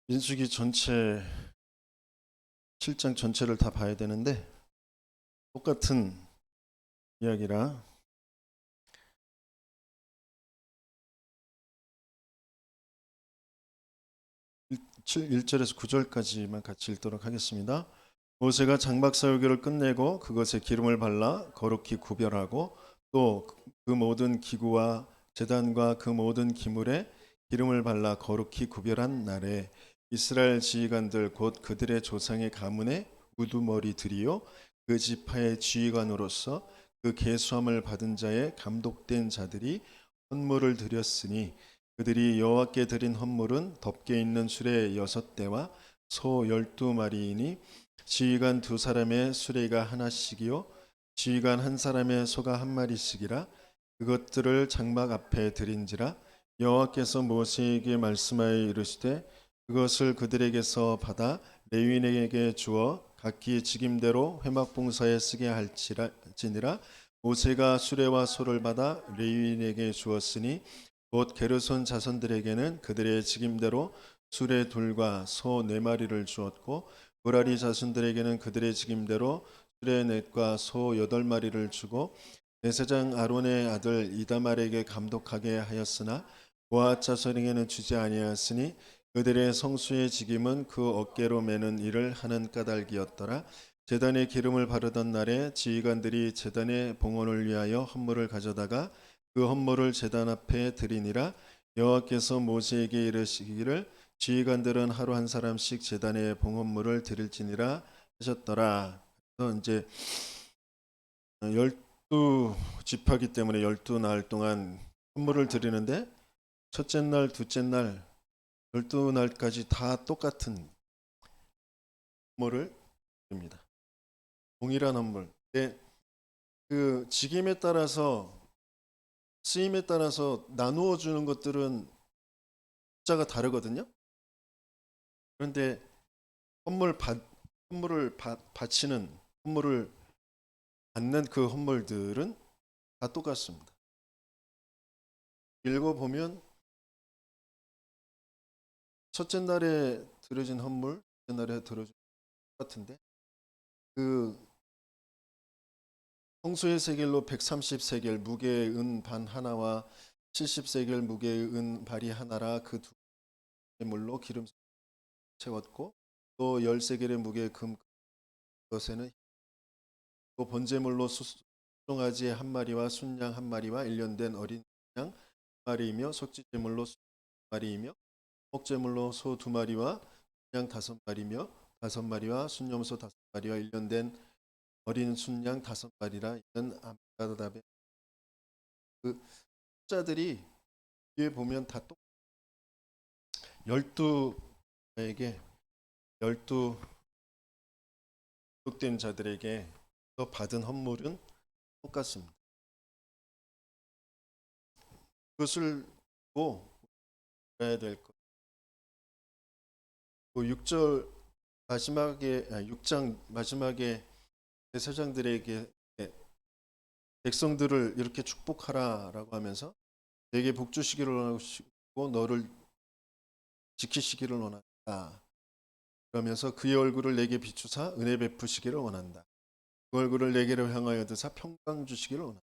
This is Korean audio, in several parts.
민수기 전체 7장 전체를 다 봐야 되는데 똑같은 이야기라 1절에서 9절까지만 같이 읽도록 하겠습니다. 모세가 장막 사유기를 끝내고 그것에 기름을 발라 거룩히 구별하고 또 그 모든 기구와 제단과 그 모든 기물에 기름을 발라 거룩히 구별한 날에 이스라엘 지휘관들 곧 그들의 조상의 가문의 우두머리들이요 그 지파의 지휘관으로서 그 계수함을 받은 자의 감독된 자들이 헌물을 드렸으니 그들이 여호와께 드린 헌물은 덮개 있는 수레 6대와 소 12마리이니 지휘관 2사람의 수레가 하나씩이요 지휘관 1사람의 소가 1마리씩이라 그것들을 장막 앞에 드린지라 여호와께서 모세에게 말씀하여 이르시되 그것을 그들에게서 받아 레위인에게 주어 각기 직임대로 회막봉사에 쓰게 할지니라 모세가 수레와 소를 받아 레위인에게 주었으니 곧 게르손 자손들에게는 그들의 직임대로 수레 둘과 소 4마리를 주었고 무라리 자손들에게는 그들의 직임대로 수레 넷과 소 8마리를 주고 대제사장 아론의 아들 이다말에게 감독하게 하였으나 고앗 자손에게는 주지 아니하였으니 그들의 성수의 직임은 그 어깨로 매는 일을 하는 까닭이었더라. 제단에 기름을 바르던 날에 지휘관들이 제단의 봉헌을 위하여 헌물을 가져다가 그 헌물을 제단 앞에 드리니라. 여호와께서 모세에게 이르시기를 지휘관들은 하루 한 사람씩 제단에 봉헌물을 드릴지니라 하셨더라. 그래서 이제 12지파기 때문에 12날 동안 헌물을 드리는데 첫째 날, 둘째 날, 12날까지 다 똑같은 헌물을 드립니다. 동일한 헌물. 근데 그 직임에 따라서 쓰임에 따라서 나누어 주는 것들은 숫자가 다르거든요. 그런데 헌물을 바치는 헌물을 받는 그 헌물들은 다 똑같습니다. 읽어보면 첫째 날에 드려진 헌물, 첫째 날에 드려진 것 같은데 그 성소의 세겔로 130세겔 무게의 은 반 하나와 70세겔 무게의 은 발이 하나라 그 두 물로 기름 채웠고 또 10세겔의 무게의 금 것에는 또 번제물로 수송아지 한 마리와 순양 한 마리와 일년된 어린 양 한 마리이며 속죄제물로 소 마리이며 목제물로 소 2마리와 순양 5마리며 5마리와 순염소 5마리와 일년된 어린 순양 5마리라 이는 암가다베 그 숫자들이 뒤에 보면 다 12에게 12 된 자들에게 받은 헌물은 똑같습니다. 그것을 보고 해야 될 것. 6절 마지막에 6장 마지막에 제사장들에게 백성들을 이렇게 축복하라라고 하면서 내게 복 주시기를 원하시고 너를 지키시기를 원한다. 그러면서 그의 얼굴을 내게 비추사 은혜 베푸시기를 원한다. 그 얼굴을 내게로 향하여 드사 평강 주시기를 원한다.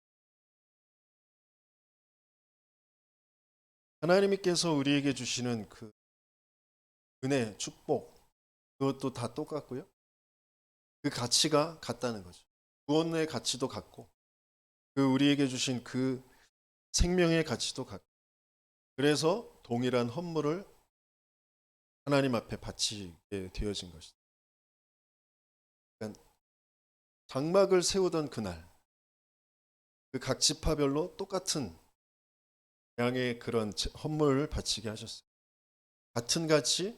하나님께서 우리에게 주시는 그 은혜, 축복 그것도 다 똑같고요. 그 가치가 같다는 거죠. 구원의 가치도 같고 그 우리에게 주신 그 생명의 가치도 같고 그래서 동일한 헌물을 하나님 앞에 바치게 되어진 것이죠. 그러니까 장막을 세우던 그날 그 각 지파별로 똑같은 양의 그런 헌물을 바치게 하셨어요. 같은 가치,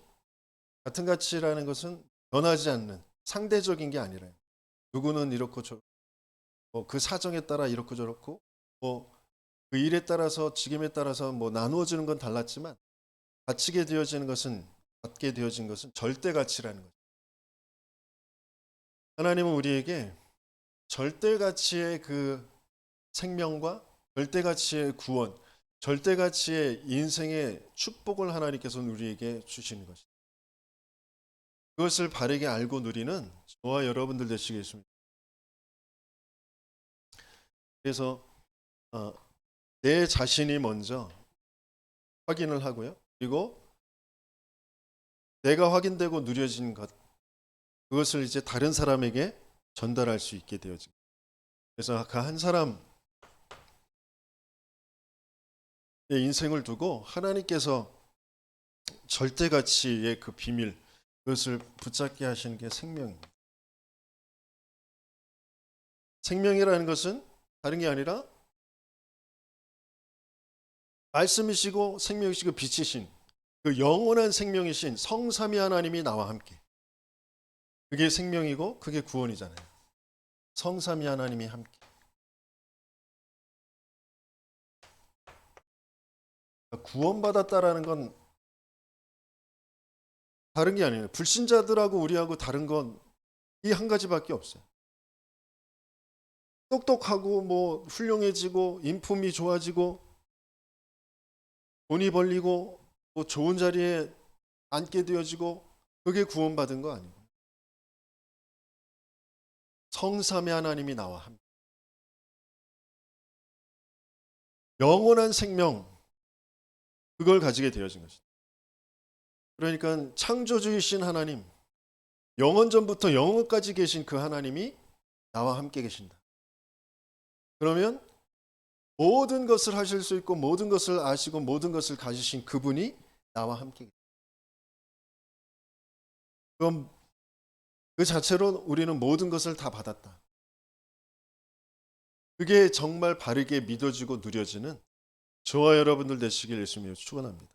같은 가치라는 것은 변하지 않는 상대적인 게 아니라요. 누구는 이렇고 저렇고 그 사정에 따라 이렇고 저렇고 그 일에 따라서 직임에 따라서 나누어지는 건 달랐지만 바치게 되어지는 것은 받게 되어진 것은 절대 가치라는 거죠. 하나님은 우리에게 절대 가치의 그 생명과 절대 가치의 구원, 절대 가치의 인생의 축복을 하나님께서는 우리에게 주시는 것입니다. 그것을 바르게 알고 누리는 저와 여러분들 되시겠습니다. 그래서 내 자신이 먼저 확인을 하고요. 그리고 내가 확인되고 누려진 것, 그것을 이제 다른 사람에게 전달할 수 있게 되어집니다. 그래서 그 한 사람의 인생을 두고 하나님께서 절대가치의 그 비밀, 그것을 붙잡게 하시는 게 생명입니다. 생명이라는 것은 다른 게 아니라 말씀이시고 생명이시고 빛이신 그 영원한 생명이신 성삼위 하나님이 나와 함께, 그게 생명이고 그게 구원이잖아요. 성삼위 하나님이 함께. 구원받았다라는 건 다른 게 아니에요. 불신자들하고 우리하고 다른 건 이 한 가지밖에 없어요. 똑똑하고 뭐 훌륭해지고 인품이 좋아지고 돈이 벌리고 뭐 좋은 자리에 앉게 되어지고, 그게 구원받은 거 아니고 성삼위 하나님이 나와 함께 영원한 생명, 그걸 가지게 되어진 것이죠. 그러니까 창조주이신 하나님, 영원 전부터 영원까지 계신 그 하나님이 나와 함께 계신다. 그러면 모든 것을 하실 수 있고 모든 것을 아시고 모든 것을 가지신 그분이 나와 함께 계신다. 그럼 그 자체로 우리는 모든 것을 다 받았다. 그게 정말 바르게 믿어지고 누려지는 저와 여러분들 되시길 예수님이 축원합니다.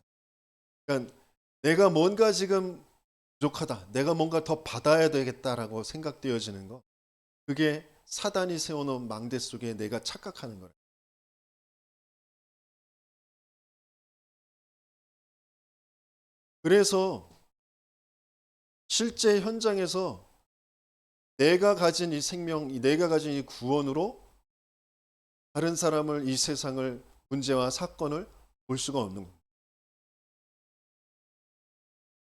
그러니까 내가 뭔가 지금 부족하다, 내가 뭔가 더 받아야 되겠다라고 생각되어지는 거, 그게 사단이 세워놓은 망대 속에 내가 착각하는 거예요. 그래서 실제 현장에서 내가 가진 이 생명, 내가 가진 이 구원으로 다른 사람을, 이 세상을, 문제와 사건을 볼 수가 없는 거예요.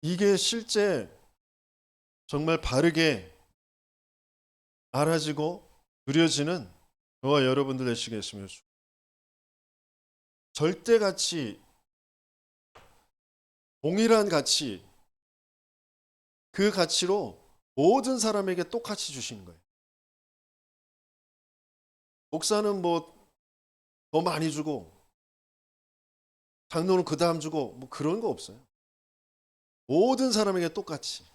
이게 실제 정말 바르게 알아지고 누려지는 저와 여러분들 되시겠으면, 절대 가치, 동일한 가치, 그 가치로 모든 사람에게 똑같이 주시는 거예요. 목사는 뭐 더 많이 주고 장로는 그 다음 주고 뭐 그런 거 없어요. 모든 사람에게 똑같이.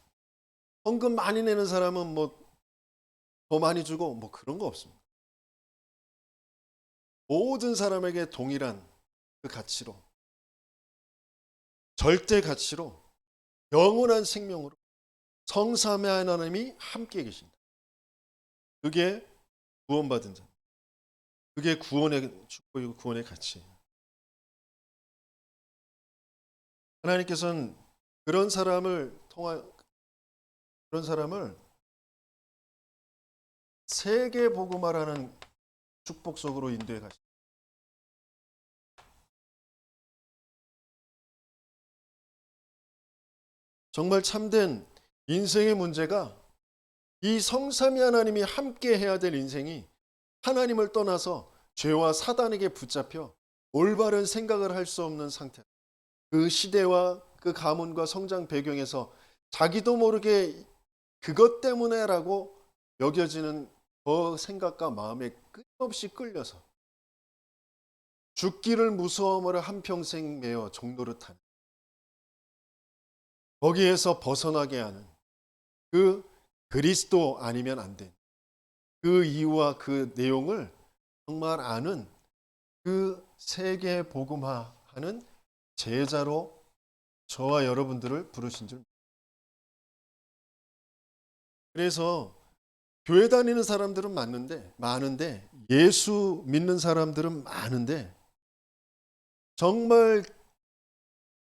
헌금 많이 내는 사람은 뭐 더 많이 주고 뭐 그런 거 없습니다. 모든 사람에게 동일한 그 가치로, 절대 가치로, 영원한 생명으로 성삼위 하나님이 함께 계신다. 그게 구원받은 자, 그게 구원의 축복이고 구원의 가치예요. 하나님께서는 그런 사람을 세계 복음화라는 축복 속으로 인도해 가십니다. 정말 참된 인생의 문제가 이 성삼위 하나님이 함께 해야 될 인생이, 하나님을 떠나서 죄와 사단에게 붙잡혀 올바른 생각을 할 수 없는 상태, 그 시대와 그 가문과 성장 배경에서 자기도 모르게 그것 때문에라고 여겨지는 그 생각과 마음에 끝없이 끌려서 죽기를 무서워하며 한평생 매어 종노릇하는, 거기에서 벗어나게 하는, 그 그리스도 아니면 안 된 그 이유와 그 내용을 정말 아는 그 세계 복음화하는 제자로 저와 여러분들을 부르신 줄. 그래서 교회 다니는 사람들은 많은데 예수 믿는 사람들은 많은데, 정말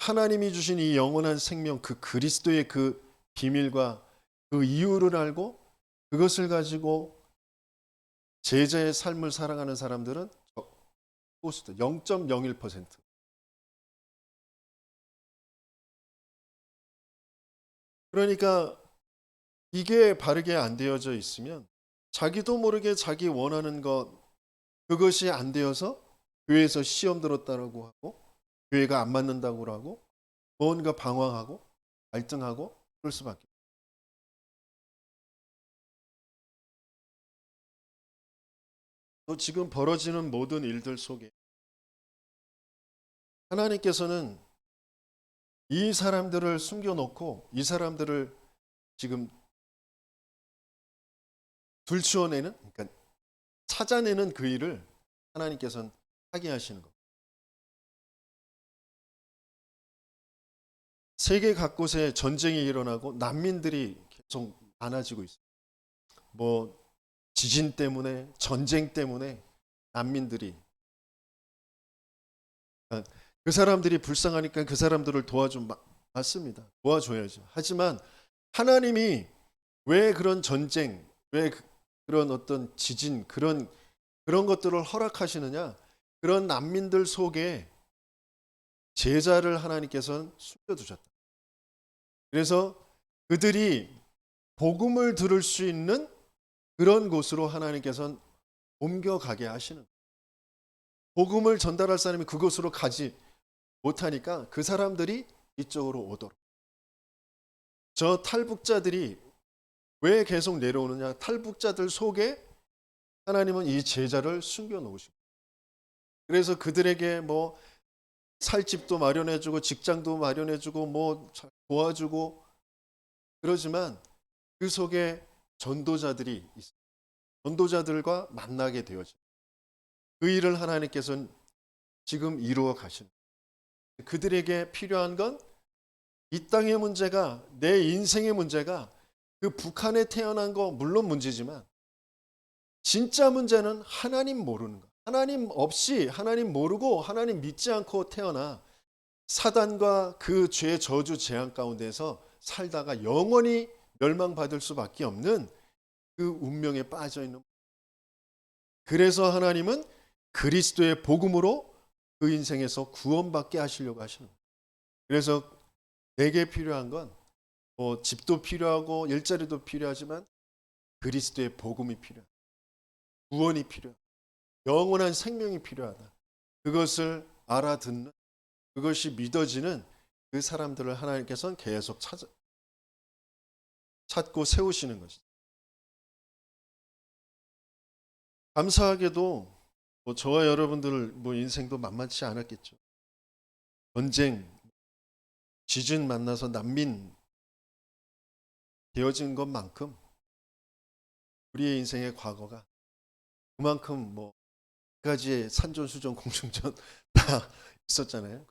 하나님이 주신 이 영원한 생명, 그 그리스도의 그 비밀과 그 이유를 알고 그것을 가지고 제자의 삶을 살아가는 사람들은 0.01%. 그러니까 이게 바르게 안 되어져 있으면 자기도 모르게 자기 원하는 것 그것이 안 되어서 교회에서 시험 들었다라고 하고 교회가 안 맞는다고 하고 뭔가 방황하고 갈등하고 그럴 수밖에. 또 지금 벌어지는 모든 일들 속에 하나님께서는 이 사람들을 숨겨놓고 이 사람들을 지금 들추어내는 그러니까 찾아내는 그 일을 하나님께서는 하게 하시는 것. 세계 각곳에 전쟁이 일어나고 난민들이 계속 많아지고 있어요. 뭐 지진 때문에 전쟁 때문에 난민들이 그 사람들이 불쌍하니까 그 사람들을 도와좀 맞습니다. 도와줘야죠. 하지만 하나님이 왜 그런 전쟁, 왜 그런 어떤 지진 그런 것들을 허락하시느냐? 그런 난민들 속에 제자를 하나님께서는 숨겨두셨다. 그래서 그들이 복음을 들을 수 있는 그런 곳으로 하나님께서는 옮겨가게 하시는. 복음을 전달할 사람이 그곳으로 가지 못하니까 그 사람들이 이쪽으로 오도록. 저 탈북자들이 왜 계속 내려오느냐? 탈북자들 속에 하나님은 이 제자를 숨겨 놓으시고, 그래서 그들에게 뭐 살 집도 마련해주고 직장도 마련해주고 뭐 도와주고 그러지만 그 속에 전도자들이 있어요. 전도자들과 만나게 되어져. 그 일을 하나님께서는 지금 이루어 가시는. 그들에게 필요한 건 이 땅의 문제가 내 인생의 문제가 그 북한에 태어난 거 물론 문제지만 진짜 문제는 하나님 모르는 거. 하나님 없이 하나님 모르고 하나님 믿지 않고 태어나 사단과 그 죄 저주 재앙 가운데서 살다가 영원히 멸망받을 수밖에 없는 그 운명에 빠져 있는. 그래서 하나님은 그리스도의 복음으로 그 인생에서 구원받게 하시려고 하시는 거예요. 그래서 내게 필요한 건 뭐 집도 필요하고 일자리도 필요하지만 그리스도의 복음이 필요하다. 구원이 필요하다. 영원한 생명이 필요하다. 그것을 알아듣는 그것이 믿어지는 그 사람들을 하나님께서는 계속 찾고 세우시는 것이죠. 감사하게도 뭐 저와 여러분들 뭐 인생도 만만치 않았겠죠. 전쟁, 지진 만나서 난민 되어진 것만큼 우리의 인생의 과거가 그만큼 뭐 그 가지의 산전수전 공중전 다 있었잖아요.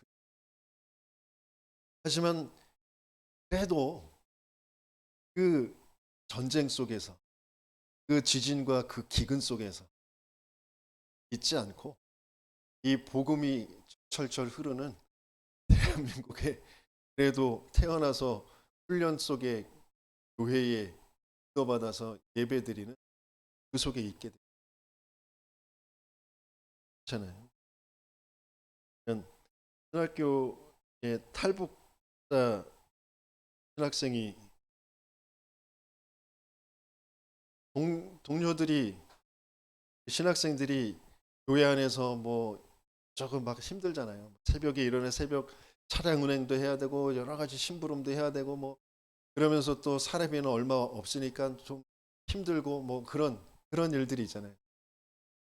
하지만 그래도 그 전쟁 속에서 그 지진과 그 기근 속에서 잊지 않고 이 복음이 철철 흐르는 대한민국에 그래도 태어나서 훈련 속에 교회에 인도받아서 예배드리는 그 속에 있게 되잖아요. 신학교에 탈북자 신학생이 동료들이 신학생들이 교회 안에서 뭐 조금 막 힘들잖아요. 새벽에 일어나 새벽 차량 운행도 해야 되고 여러 가지 심부름도 해야 되고 뭐 그러면서 또 사례비는 얼마 없으니까 좀 힘들고 뭐 그런 일들이 있잖아요.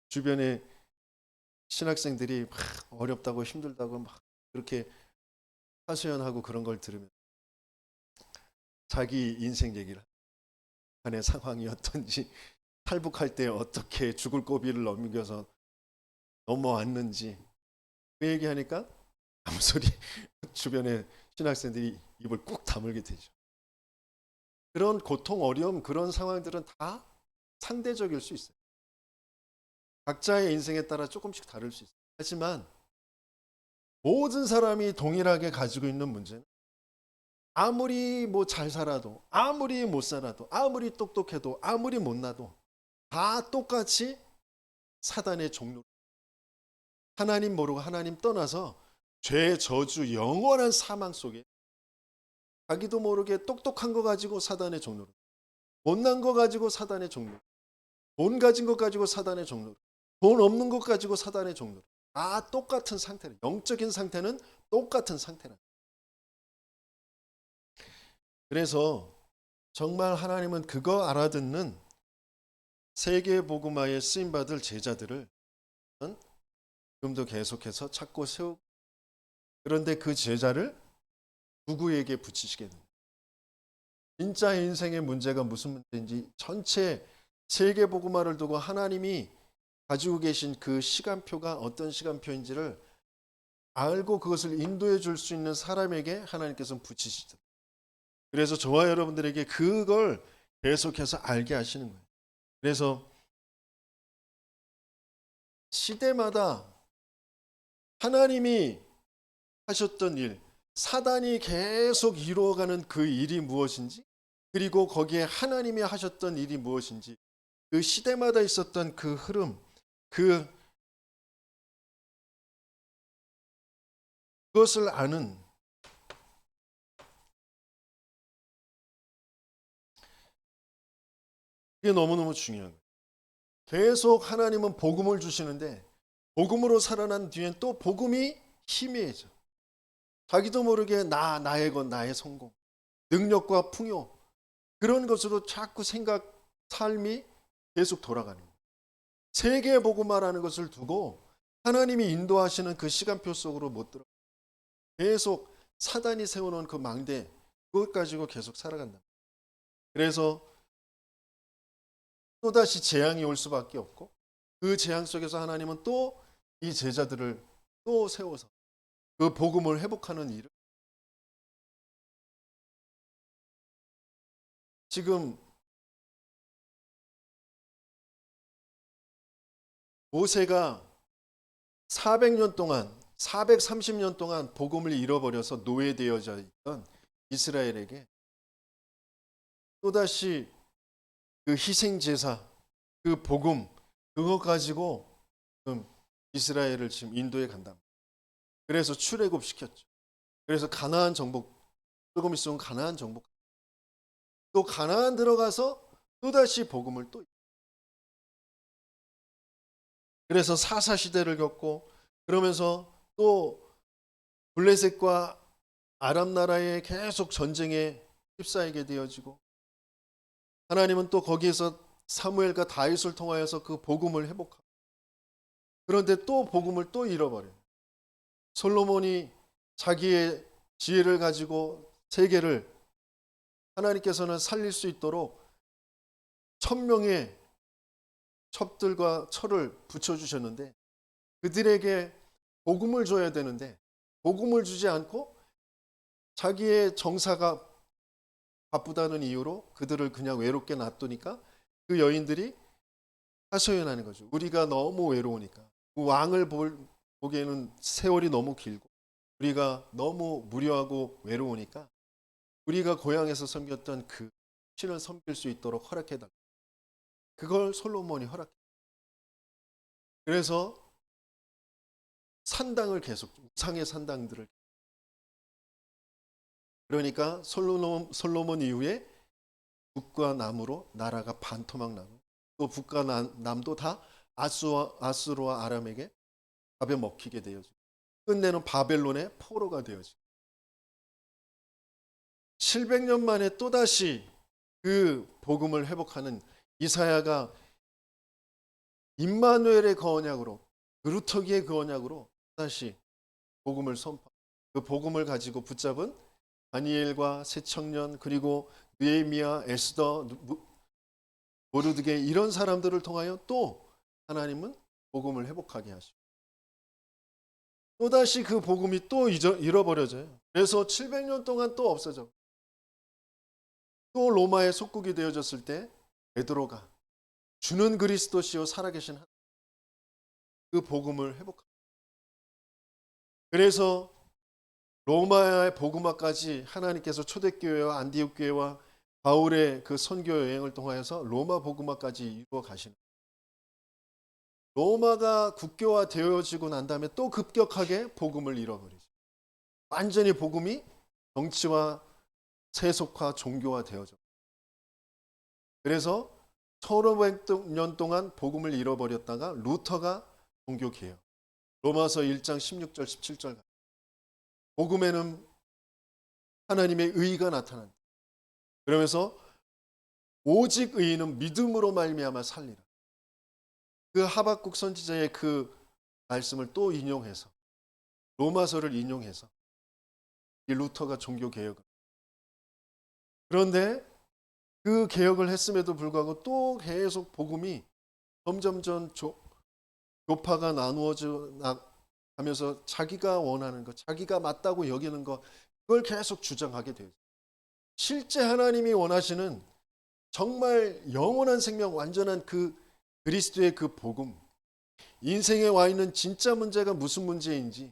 주변에 신학생들이 막 어렵다고 힘들다고 막 그렇게 하소연하고 그런 걸 들으면 자기 인생 얘기를 안의 상황이 어떤지 탈북할 때 어떻게 죽을 고비를 넘겨서 넘어왔는지 그 얘기하니까 아무 소리 주변에 신학생들이 입을 꾹 다물게 되죠. 그런 고통, 어려움, 그런 상황들은 다 상대적일 수 있어요. 각자의 인생에 따라 조금씩 다를 수 있어요. 하지만 모든 사람이 동일하게 가지고 있는 문제는 아무리 뭐 잘 살아도, 아무리 못 살아도, 아무리 똑똑해도, 아무리 못나도 다 똑같이 사단의 종로. 하나님 모르고 하나님 떠나서 죄, 저주, 영원한 사망 속에 자기도 모르게 똑똑한 거 가지고 사단의 종로로. 못난 거 가지고 사단의 종로, 돈 가진 것 가지고 사단의 종로, 돈 없는 것 가지고 사단의 종로. 다 똑같은 상태는, 영적인 상태는 똑같은 상태라. 그래서 정말 하나님은 그거 알아듣는 세계 복음화에 쓰임 받을 제자들을 지금도 계속해서 찾고 세우고, 그런데 그 제자를 누구에게 붙이시게 됩니다. 진짜 인생의 문제가 무슨 문제인지 전체 세계 복음화를 두고 하나님이 가지고 계신 그 시간표가 어떤 시간표인지를 알고 그것을 인도해 줄 수 있는 사람에게 하나님께서는 붙이시죠. 그래서 저와 여러분들에게 그걸 계속해서 알게 하시는 거예요. 그래서 시대마다 하나님이 하셨던 일, 사단이 계속 이루어가는 그 일이 무엇인지, 그리고 거기에 하나님이 하셨던 일이 무엇인지, 그 시대마다 있었던 그 흐름, 그것을 아는, 그게 너무너무 중요한 거예요. 계속 하나님은 복음을 주시는데 복음으로 살아난 뒤엔 또 복음이 희미해져. 자기도 모르게 나의 것, 나의 성공, 능력과 풍요, 그런 것으로 자꾸 삶이 계속 돌아가는 거예요. 세계 복음화라는 것을 두고 하나님이 인도하시는 그 시간표 속으로 못 들어. 계속 사단이 세워놓은 그 망대, 그것 가지고 계속 살아간다. 그래서 또다시 재앙이 올 수밖에 없고, 그 재앙 속에서 하나님은 또 이 제자들을 또 세워서 그 복음을 회복하는 일을, 지금 모세가 400년 동안 430년 동안 복음을 잃어버려서 노예되어져 있던 이스라엘에게 또다시 그 희생제사, 그 복음, 그거 가지고 지금 이스라엘을 지금 인도에 간다. 그래서 출애굽시켰죠. 그래서 가나안 정복, 조금 있으면 가나안 정복, 또 가나안 들어가서 또다시 복음을 또, 그래서 사사 시대를 겪고, 그러면서 또 블레셋과 아람 나라의 계속 전쟁에 휩싸이게 되어지고, 하나님은 또 거기에서 사무엘과 다윗을 통하여서 그 복음을 회복하고, 그런데 또 복음을 또 잃어버려요. 솔로몬이 자기의 지혜를 가지고 세계를 하나님께서는 살릴 수 있도록 1000명의 첩들과 철을 붙여주셨는데, 그들에게 복음을 줘야 되는데 복음을 주지 않고 자기의 정사가 바쁘다는 이유로 그들을 그냥 외롭게 놔두니까 그 여인들이 하소연하는 거죠. 우리가 너무 외로우니까, 그 왕을 보기에는 세월이 너무 길고 우리가 너무 무료하고 외로우니까 우리가 고향에서 섬겼던 그 신을 섬길 수 있도록 허락해달라. 그걸 솔로몬이 허락해. 그래서 산당을 계속, 우상의 산당들을, 그러니까 솔로몬 이후에 북과 남으로 나라가 반토막 나고, 또 북과 남도 다 아수르와 아람에게 밥에 먹히게 되어지고, 끝내는 바벨론의 포로가 되어지고, 700년 만에 또다시 그 복음을 회복하는 이사야가 임마누엘의 그 언약으로, 그루터기의 그 언약으로 다시 복음을 선포, 그 복음을 가지고 붙잡은 다니엘과 새 청년, 그리고 느헤미야, 에스더, 모르드게, 이런 사람들을 통하여 또 하나님은 복음을 회복하게 하시고, 또다시 그 복음이 또 잃어버려져요. 그래서 700년 동안 또 없어져. 또 로마의 속국이 되어졌을 때 베드로가 주는 그리스도시요 살아계신 그 복음을 회복합니다. 그래서 로마의 복음화까지 하나님께서 초대교회와 안디옥 교회와 바울의 그 선교 여행을 통하여서 로마 복음화까지 이루어 가시는, 로마가 국교화 되어지고 난 다음에 또 급격하게 복음을 잃어버리죠. 완전히 복음이 정치와 세속화, 종교화 되어져. 그래서 1500년 동안 복음을 잃어버렸다가 루터가 종교개혁. 로마서 1장 16절 17절. 복음에는 하나님의 의가 나타난다. 그러면서 오직 의인은 믿음으로 말미암아 살리라. 그 하박국 선지자의 그 말씀을 또 인용해서 로마서를 인용해서 이 루터가 종교 개혁을. 그런데 그 개혁을 했음에도 불구하고 또 계속 복음이 점점점 교파가 나누어져 가면서 자기가 원하는 것, 자기가 맞다고 여기는 것, 그걸 계속 주장하게 돼요. 실제 하나님이 원하시는 정말 영원한 생명, 완전한 그 그리스도의 그 복음, 인생에 와 있는 진짜 문제가 무슨 문제인지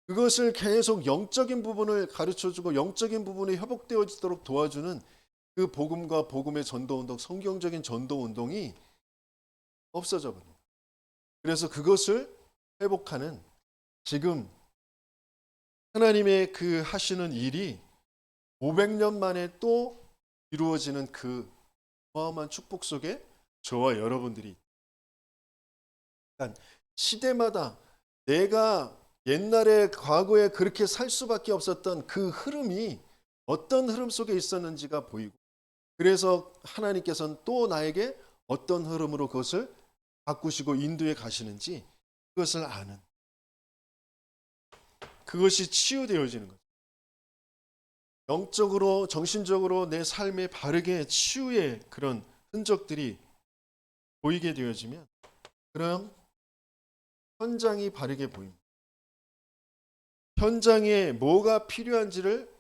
그것을 계속 영적인 부분을 가르쳐주고 영적인 부분이 회복되어지도록 도와주는 그 복음과 복음의 전도운동, 성경적인 전도운동이 없어져 버립니다. 그래서 그것을 회복하는 지금 하나님의 그 하시는 일이 500년 만에 또 이루어지는 그 어마어마한 축복 속에 저와 여러분들이, 그러니까 시대마다 내가 옛날에 과거에 그렇게 살 수밖에 없었던 그 흐름이 어떤 흐름 속에 있었는지가 보이고, 그래서 하나님께서는 또 나에게 어떤 흐름으로 그것을 바꾸시고 인도해 가시는지 그것을 아는, 그것이 치유되어지는 거죠. 영적으로 정신적으로 내 삶에 바르게 치유의 그런 흔적들이 보이게 되어지면 그럼 현장이 바르게 보입니다. 현장에 뭐가 필요한지를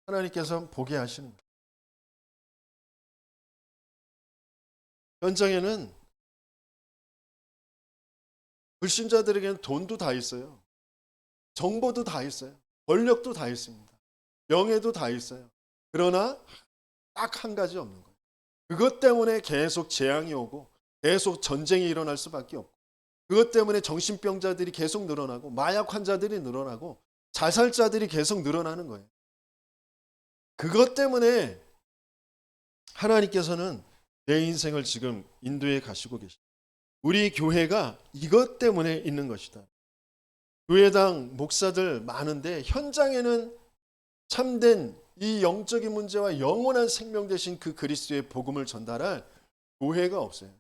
하나님께서 보게 하시는 거예요. 현장에는 불신자들에게는 돈도 다 있어요. 정보도 다 있어요. 권력도 다 있습니다. 명예도 다 있어요. 그러나 딱 한 가지 없는 거예요. 그것 때문에 계속 재앙이 오고 계속 전쟁이 일어날 수밖에 없고, 그것 때문에 정신병자들이 계속 늘어나고 마약 환자들이 늘어나고 자살자들이 계속 늘어나는 거예요. 그것 때문에 하나님께서는 내 인생을 지금 인도해 가시고 계십니다. 우리 교회가 이것 때문에 있는 것이다. 교회당 목사들 많은데 현장에는 참된 이 영적인 문제와 영원한 생명 되신 그 그리스도의 복음을 전달할 교회가 없어요.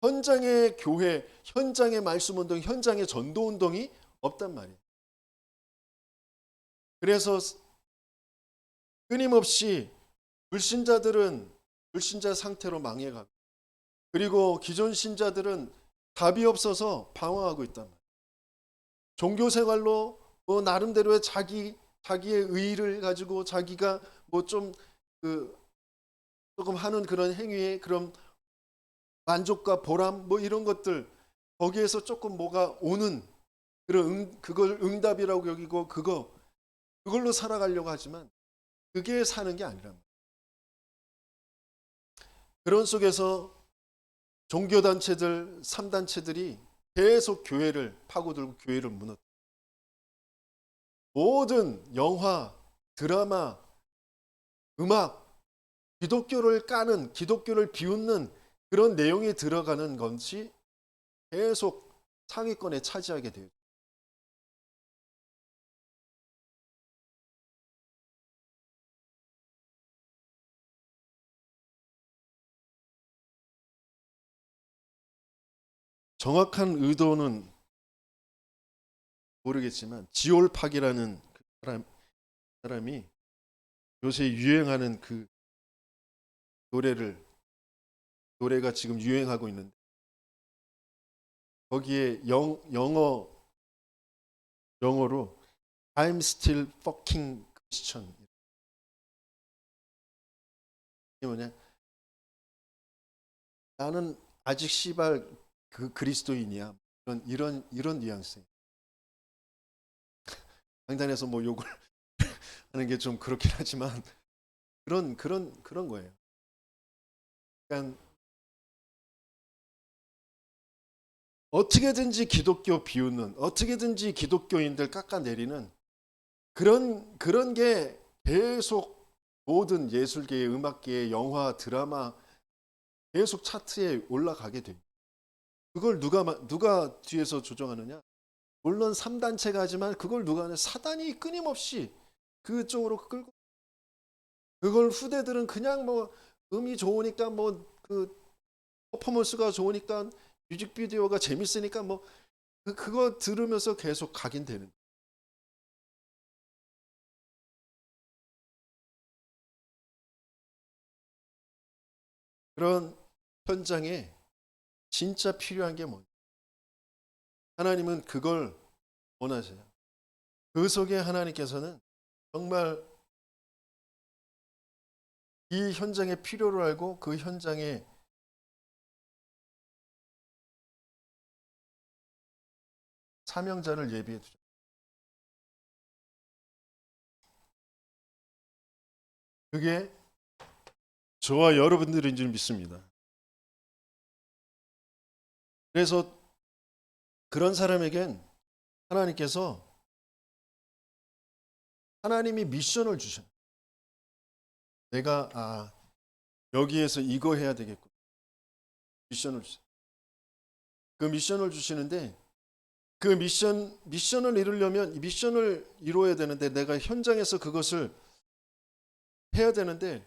현장의 교회, 현장의 말씀 운동, 현장의 전도 운동이 없단 말이에요. 그래서 끊임없이 불신자들은 불신자 상태로 망해가고, 그리고 기존 신자들은 답이 없어서 방황하고 있단 말이에요. 종교 생활로 뭐 나름대로의 자기의 의의를 가지고 자기가 뭐 좀 조금 하는 그런 행위에 그런 만족과 보람 뭐 이런 것들, 거기에서 조금 뭐가 오는 그런 그걸 응답이라고 여기고 그걸로 살아가려고 하지만 그게 사는 게 아니란 말이에요. 그런 속에서 종교단체들, 3단체들이 계속 교회를 파고들고 교회를 무너뜨려. 모든 영화, 드라마, 음악, 기독교를 까는, 기독교를 비웃는 그런 내용이 들어가는 것이 계속 상위권에 차지하게 돼요. 정확한 의도는 모르겠지만 지올팍이라는 그 사람이 요새 유행하는 그 노래가 지금 유행하고 있는데, 거기에 영어로 I'm still fucking Christian. 이게 뭐냐? 나는 아직 씨발 그 그리스도인이야. 이런 뉘앙스예요. 강단에서 뭐 욕을 하는 게 좀 그렇긴 하지만 그런 거예요. 그러니까 어떻게든지 기독교 비웃는, 어떻게든지 기독교인들 깎아내리는 그런 게 계속 모든 예술계의 음악계의 영화, 드라마 계속 차트에 올라가게 됩니다. 그걸 누가 뒤에서 조정하느냐? 물론 3단체가 하지만 그걸 누가 하냐? 사단이 끊임없이 그쪽으로 끌고, 그걸 후대들은 그냥 뭐 음이 좋으니까 뭐 그 퍼포먼스가 좋으니까 뮤직비디오가 재밌으니까 뭐 그거 들으면서 계속 각인되는 그런 현장에 진짜 필요한 게 뭐냐? 하나님은 그걸 원하세요. 그 속에 하나님께서는 정말 이 현장의 필요를 알고 그 현장에 사명자를 예비해 두죠. 그게 저와 여러분들인 줄 믿습니다. 그래서 그런 사람에겐 하나님께서 하나님이 미션을 주셔요. 내가 여기에서 이거 해야 되겠고 미션을 주세요. 그 미션을 주시는데 그 미션을 이루려면 이 미션을 이루어야 되는데 내가 현장에서 그것을 해야 되는데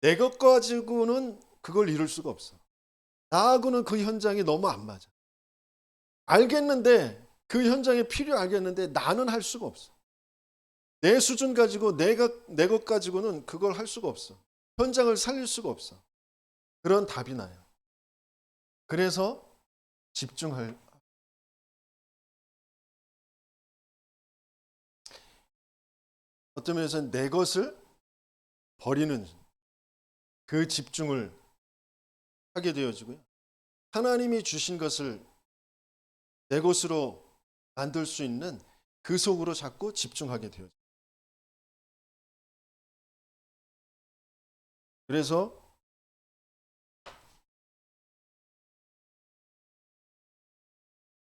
내 것 가지고는 그걸 이룰 수가 없어. 나하고는 그 현장이 너무 안 맞아. 알겠는데 그 현장의 필요 알겠는데 나는 할 수가 없어. 내 수준 가지고 내 것 가지고는 그걸 할 수가 없어. 현장을 살릴 수가 없어. 그런 답이 나요. 그래서 집중할 어떤 면에서는 내 것을 버리는 그 집중을 하게 되어지고요. 하나님이 주신 것을 내 것으로 만들 수 있는 그 속으로 자꾸 집중하게 되어져요. 그래서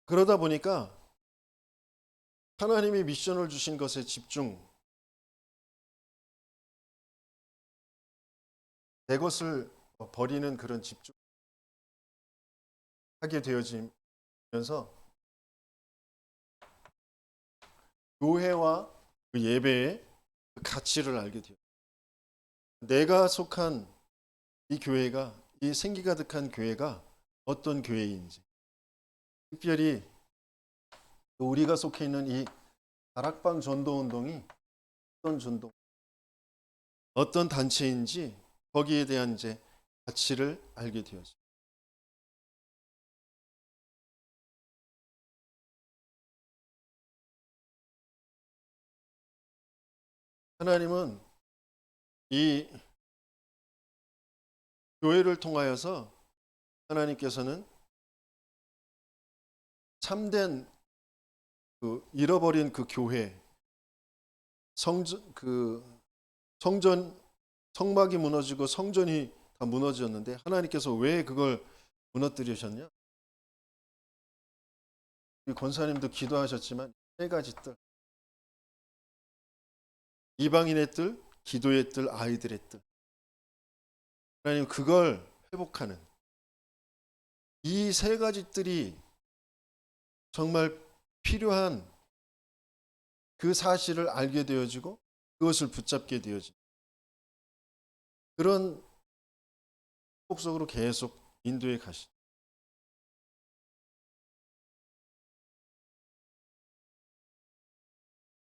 그러다 보니까 하나님이 미션을 주신 것에 집중, 내 것을 버리는 그런 집중하게 되어지면서 교회와 그 예배의 그 가치를 알게 돼요. 내가 속한 이 교회가, 이 생기 가득한 교회가 어떤 교회인지, 특별히 우리가 속해 있는 이 다락방 전도 운동이 어떤 단체인지 거기에 대한 이제 가치를 알게 되었어요. 하나님은 이 교회를 통하여서 하나님께서는 참된 그 잃어버린 그 교회 성전 성막이 무너지고 성전이 다 무너졌는데 하나님께서 왜 그걸 무너뜨리셨냐? 이 권사님도 기도하셨지만 세 가지 뜰, 이방인의 뜰, 기도의 뜰, 아이들의 뜰. 하나님 그걸 회복하는 이 세 가지 뜰이 정말 필요한 그 사실을 알게 되어지고 그것을 붙잡게 되어진 그런 복 속으로 계속 인도해 가시.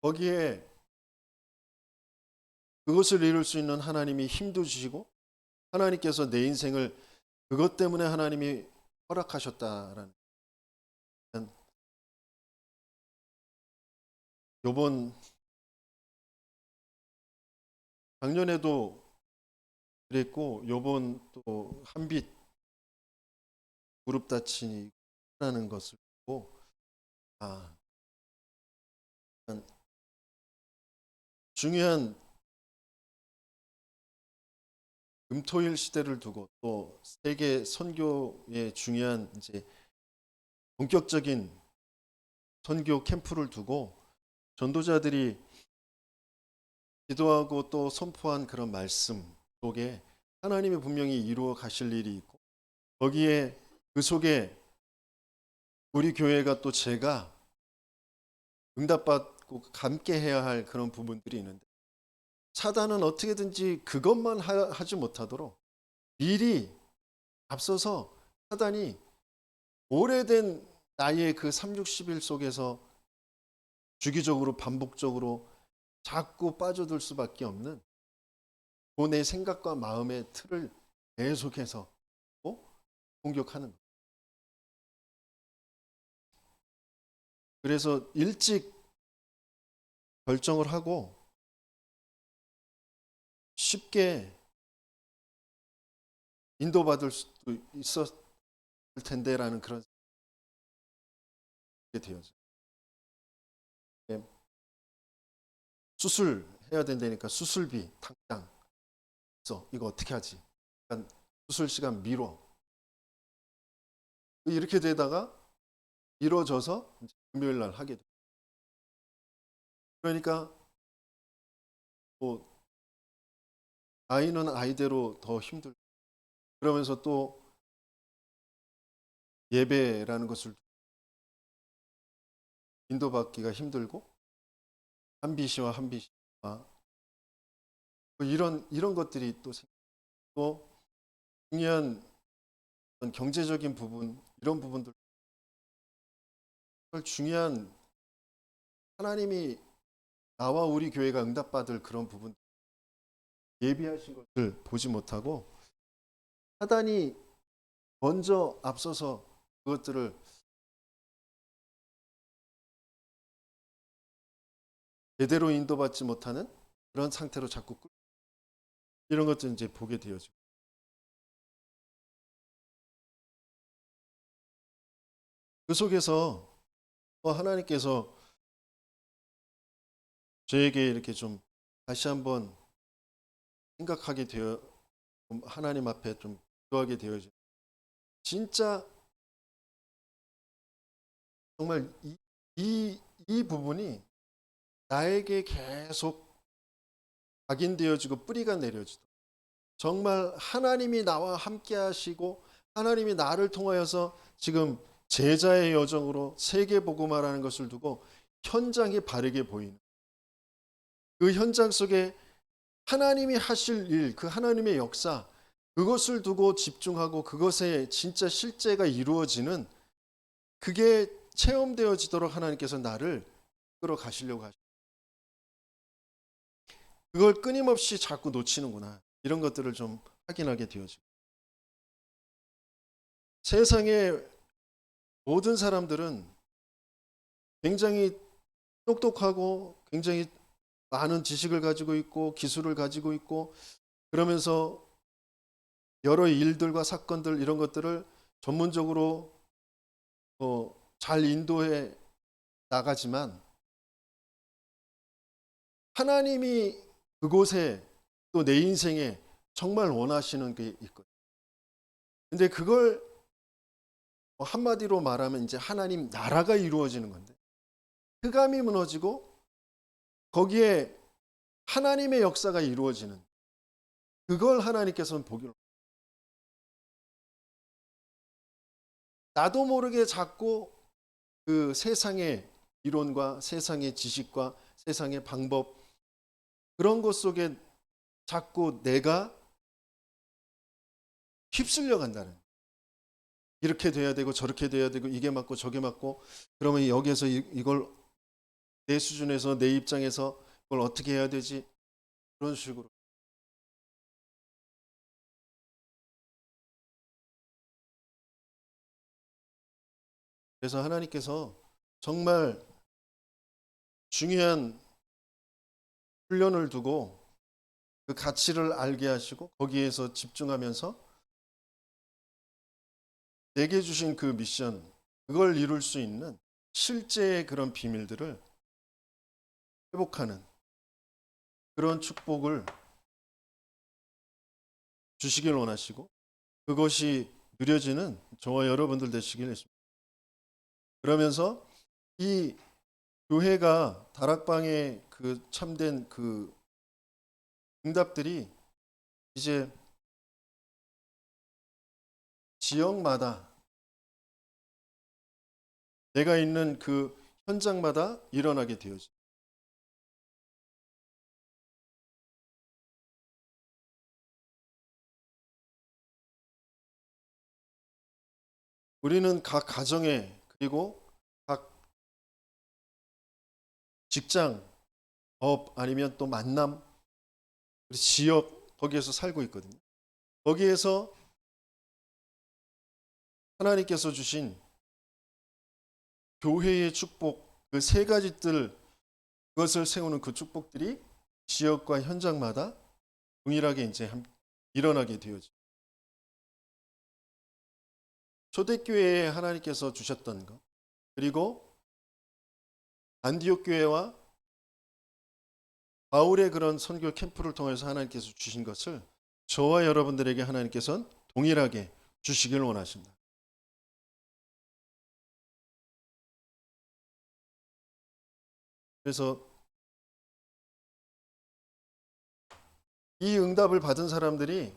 거기에 그것을 이룰 수 있는 하나님이 힘도 주시고 하나님께서 내 인생을 그것 때문에 하나님이 허락하셨다라는 요번 작년에도 그랬고 요번 또 한빛 그룹 다친이 하는 것을 보고 아 중요한 금토일 시대를 두고 또 세계 선교의 중요한 이제 본격적인 선교 캠프를 두고 전도자들이 기도하고 또 선포한 그런 말씀 속에 하나님이 분명히 이루어 가실 일이 있고, 거기에 그 속에 우리 교회가 또 제가 응답받고 함께 해야 할 그런 부분들이 있는데, 사단은 어떻게든지 그것만 하지 못하도록 미리 앞서서 사단이 오래된 나의 그 3, 60일 속에서 주기적으로 반복적으로 자꾸 빠져들 수밖에 없는 그 내 생각과 마음의 틀을 계속해서 공격하는 거예요. 그래서 일찍 결정을 하고 쉽게 인도받을 수도 있었을 텐데라는 그런 생각이 되어져. 수술해야 된다니까 수술비 당장 써. 이거 어떻게 하지? 약간 수술 시간 미뤄. 이렇게 되다가 미뤄져서 금요일 날 하게 돼. 그러니까 뭐 아이는 아이대로 더 힘들고, 그러면서 또 예배라는 것을 인도받기가 힘들고, 한비 씨와 한비 씨와 이런 것들이 또 중요한 어떤 경제적인 부분, 이런 부분들, 중요한 하나님이 나와 우리 교회가 응답받을 그런 부분, 예비하신 것을 보지 못하고 사단이 먼저 앞서서 그것들을 제대로 인도받지 못하는 그런 상태로 자꾸 이런 것들 이제 보게 되어지고, 그 속에서 하나님께서 저에게 이렇게 좀 다시 한번 생각하게 되어, 하나님 앞에 좀 기도하게 되어지. 진짜 정말 이 부분이 나에게 계속 각인되어지고 뿌리가 내려지고, 정말 하나님이 나와 함께 하시고 하나님이 나를 통하여서 지금 제자의 여정으로 세계 복음화라는 것을 두고 현장이 바르게 보이는 그 현장 속에 하나님이 하실 일, 그 하나님의 역사, 그것을 두고 집중하고 그것에 진짜 실제가 이루어지는, 그게 체험되어지도록 하나님께서 나를 끌어가시려고 하십니다. 그걸 끊임없이 자꾸 놓치는구나, 이런 것들을 좀 확인하게 되어지고, 세상의 모든 사람들은 굉장히 똑똑하고 굉장히 많은 지식을 가지고 있고 기술을 가지고 있고, 그러면서 여러 일들과 사건들, 이런 것들을 전문적으로 잘 인도해 나가지만, 하나님이 그곳에 또 내 인생에 정말 원하시는 게 있거든요. 근데 그걸 한마디로 말하면 이제 하나님 나라가 이루어지는 건데, 흑암이 무너지고 거기에 하나님의 역사가 이루어지는, 그걸 하나님께서는 보기로, 나도 모르게 자꾸 그 세상의 이론과 세상의 지식과 세상의 방법, 그런 것 속에 자꾸 내가 휩쓸려 간다는, 이렇게 돼야 되고 저렇게 돼야 되고 이게 맞고 저게 맞고, 그러면 여기에서 이걸 내 수준에서 내 입장에서 그걸 어떻게 해야 되지, 그런 식으로. 그래서 하나님께서 정말 중요한 훈련을 두고 그 가치를 알게 하시고 거기에서 집중하면서 내게 주신 그 미션, 그걸 이룰 수 있는 실제의 그런 비밀들을 회복하는 그런 축복을 주시길 원하시고, 그것이 누려지는 저와 여러분들 되시길 했습니다. 그러면서 이 교회가 다락방의 그 참된 그 응답들이 이제 지역마다 내가 있는 그 현장마다 일어나게 되어져. 우리는 각 가정에 그리고 각 직장, 업 아니면 또 만남, 지역 거기에서 살고 있거든요. 거기에서 하나님께서 주신 교회의 축복 그 세 가지 뜰 그것을 세우는 그 축복들이 지역과 현장마다 동일하게 이제 일어나게 되어져. 초대교회에 하나님께서 주셨던 것 그리고 안디옥 교회와 바울의 그런 선교 캠프를 통해서 하나님께서 주신 것을 저와 여러분들에게 하나님께서는 동일하게 주시길 원하십니다. 그래서 이 응답을 받은 사람들이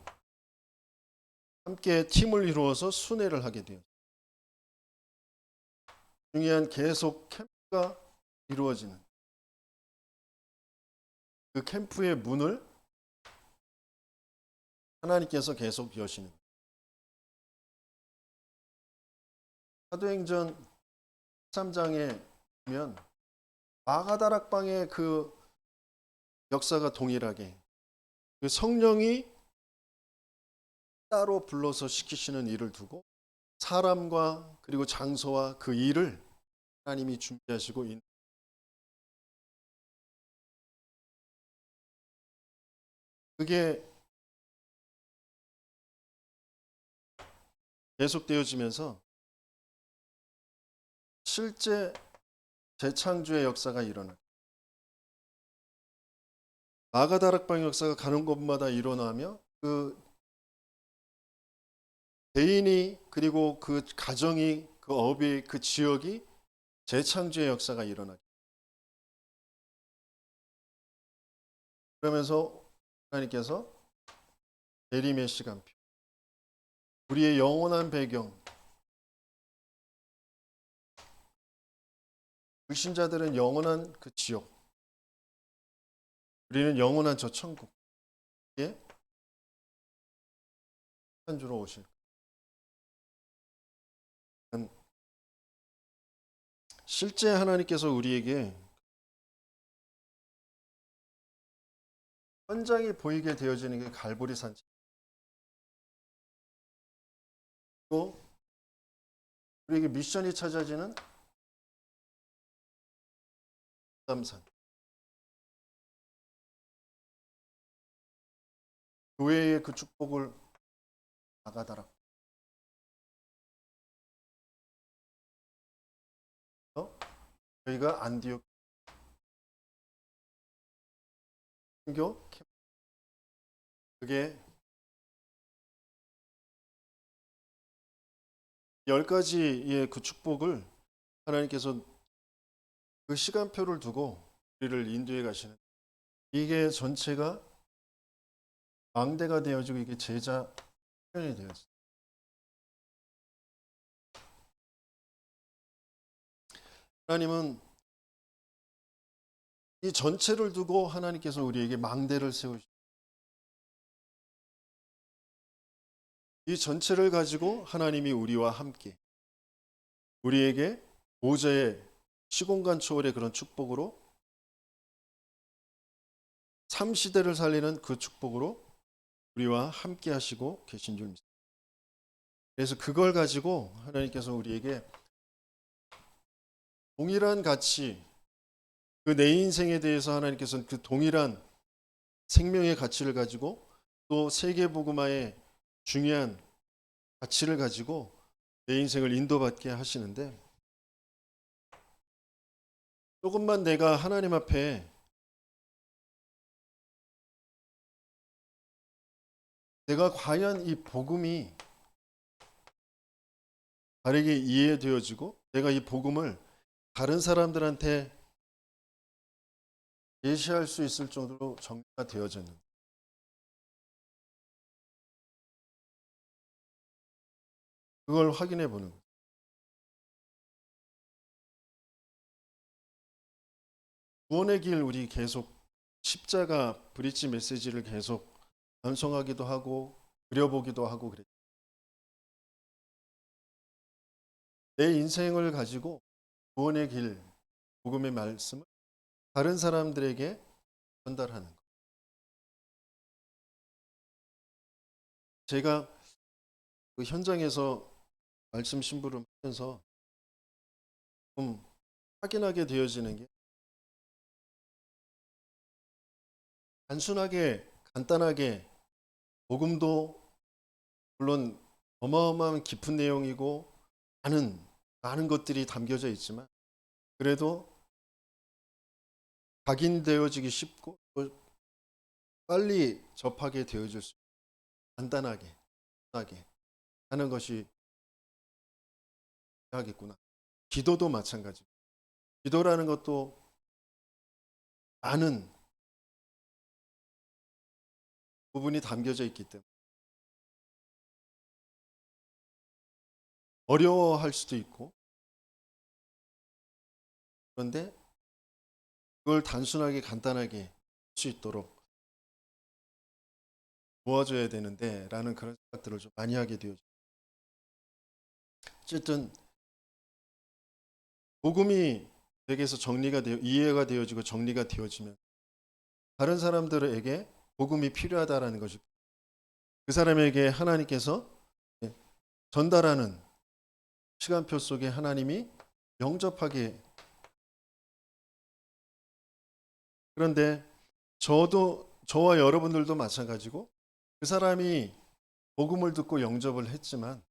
함께 팀을 이루어서 순회를 하게 돼요. 중요한 계속 캠프가 이루어지는 그 캠프의 문을 하나님께서 계속 여시는 거예요. 사도행전 13장에 보면 마가다락방의 그 역사가 동일하게 그 성령이 따로 불러서 시키시는 일을 두고 사람과 그리고 장소와 그 일을 하나님이 준비하시고 그게 계속되어지면서 실제 재창조의 역사가 일어나요. 마가다락방 역사가 가는 곳마다 일어나며 그 개인이 그리고 그 가정이 그 업이 그 지역이 재창조의 역사가 일어나요. 그러면서 하나님께서 예리미야 시간표 우리의 영원한 배경 불신자들은 영원한 그 지옥 우리는 영원한 저 천국에 산주로 오실 실제 하나님께서 우리에게 현장이 보이게 되어지는 게 갈보리 산책 또 우리에게 미션이 찾아지는 담산 교회의 그 축복을 나가다라 저희가 안디옥 선교 그게 10가지의 그 축복을 하나님께서 그 시간표를 두고 우리를 인도해 가시는 이게 전체가 망대가 되어지고 이게 제자 훈련이 되었어요. 하나님은 이 전체를 두고 하나님께서 우리에게 망대를 세우시고 이 전체를 가지고 하나님이 우리와 함께 우리에게 보좌의 시공간 초월의 그런 축복으로 3시대를 살리는 그 축복으로 우리와 함께 하시고 계신 줄 믿습니다. 그래서 그걸 가지고 하나님께서 우리에게 동일한 가치 그 내 인생에 대해서 하나님께서는 그 동일한 생명의 가치를 가지고 또 세계복음화의 중요한 가치를 가지고 내 인생을 인도받게 하시는데 조금만 내가 하나님 앞에 내가 과연 이 복음이 바르게 이해되어지고 내가 이 복음을 다른 사람들한테 제시할 수 있을 정도로 정리가 되어졌는데 그걸 확인해 보는 거예요. 구원의 길 우리 계속 십자가 브릿지 메시지를 계속 암송하기도 하고 그려보기도 하고 그랬죠. 내 인생을 가지고 구원의 길, 복음의 말씀을 다른 사람들에게 전달하는 것. 제가 그 현장에서 말씀 심부름 하면서 좀 확인하게 되어지는 게 단순하게 간단하게 복음도 물론 어마어마한 깊은 내용이고 많은 것들이 담겨져 있지만 그래도 각인되어지기 쉽고 또 빨리 접하게 되어질 수 간단하게 하는 것이 하겠구나. 기도도 마찬가지. 기도라는 것도 많은 부분이 담겨져 있기 때문에 어려워할 수도 있고 그런데 그걸 단순하게 간단하게 할 수 있도록 도와줘야 되는데 라는 그런 생각들을 좀 많이 하게 되어요. 어쨌든 복음이 내게서 이해가 되어지고 정리가 되어지면 다른 사람들에게 복음이 필요하다라는 것이 그 사람에게 하나님께서 전달하는 시간표 속에 하나님이 영접하게. 그런데 저와 여러분들도 마찬가지고 그 사람이 복음을 듣고 영접을 했지만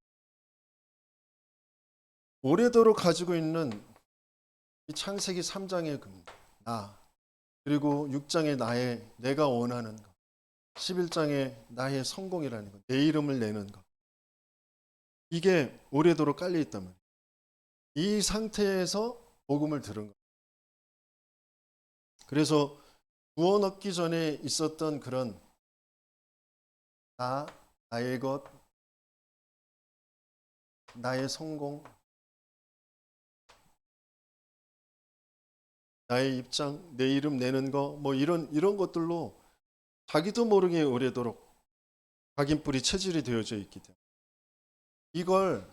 오래도록 가지고 있는 이 창세기 3장의 나 그리고 6장의 내가 원하는 것 11장의 나의 성공이라는 것 내 이름을 내는 것 이게 오래도록 깔려 있단 말이에요. 이 상태에서 복음을 들은 거예요. 그래서 구원 얻기 전에 있었던 그런 나의 것, 나의 성공, 나의 입장, 내 이름 내는 거, 뭐 이런 것들로 자기도 모르게 오래도록 각인뿔이 체질이 되어져 있기 때문에 이걸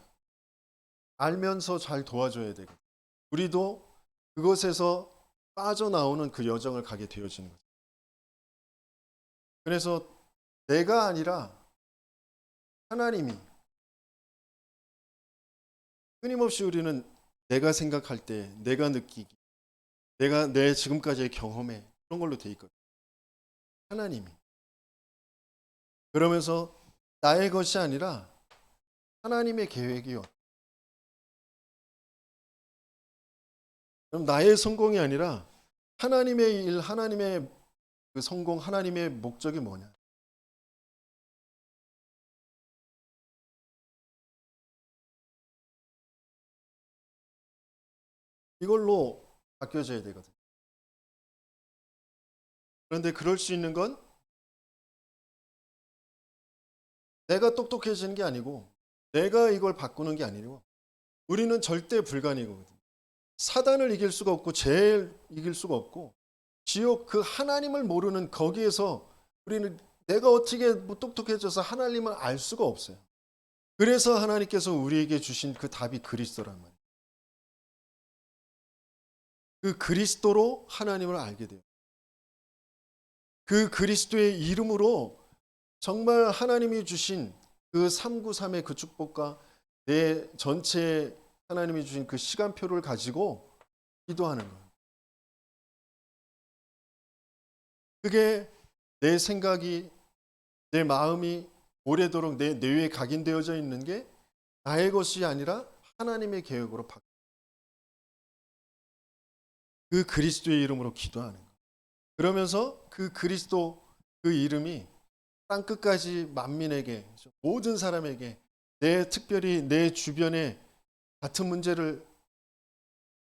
알면서 잘 도와줘야 되거든요. 우리도 그것에서 빠져나오는 그 여정을 가게 되어지는 거죠. 그래서 내가 아니라 하나님이 끊임없이 우리는 내가 생각할 때, 내가 느끼기, 내가 내 지금까지의 경험에 그런 걸로 돼 있거든요. 하나님이. 그러면서 나의 것이 아니라 하나님의 계획이요. 그럼 나의 성공이 아니라 하나님의 일, 하나님의 그 성공, 하나님의 목적이 뭐냐? 이걸로 바뀌어져야 되거든요. 그런데 그럴 수 있는 건 내가 똑똑해지는 게 아니고 내가 이걸 바꾸는 게 아니고 우리는 절대 불가능이거든요. 사단을 이길 수가 없고 죄를 이길 수가 없고 지옥 그 하나님을 모르는 거기에서 우리는 내가 어떻게 뭐 똑똑해져서 하나님을 알 수가 없어요. 그래서 하나님께서 우리에게 주신 그 답이 그리스도란 말이에요. 그 그리스도로 하나님을 알게 돼요. 그 그리스도의 이름으로 정말 하나님이 주신 그 393의 그 축복과 내 전체 하나님이 주신 그 시간표를 가지고 기도하는 거예요. 그게 내 생각이 내 마음이 오래도록 내 뇌에 각인되어져 있는 게 나의 것이 아니라 하나님의 계획으로 바뀌어요. 그 그리스도의 이름으로 기도하는 거예요. 그러면서 그 그리스도 그 이름이 땅 끝까지 만민에게 모든 사람에게 특별히 내 주변에 같은 문제를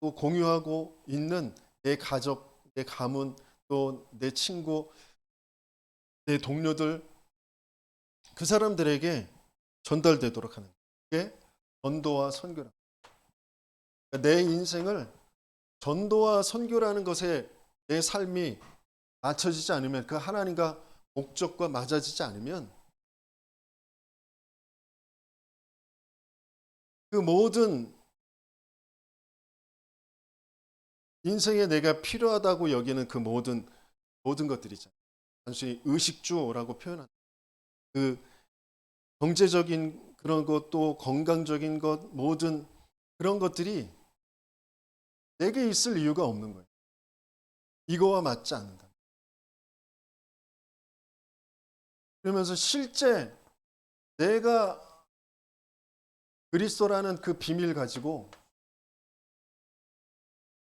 또 공유하고 있는 내 가족, 내 가문, 또 내 친구, 내 동료들 그 사람들에게 전달되도록 하는 게 전도와 선교라. 내 인생을 전도와 선교라는 것에 내 삶이 맞춰지지 않으면, 그 하나님과 목적과 맞아지지 않으면 그 모든 인생에 내가 필요하다고 여기는 그 모든 것들이잖아요. 단순히 의식주라고 표현한 그 경제적인 그런 것도 건강적인 것, 모든 그런 것들이 내게 있을 이유가 없는 거예요. 이거와 맞지 않는다. 그러면서 실제 내가 그리스도라는 그 비밀 가지고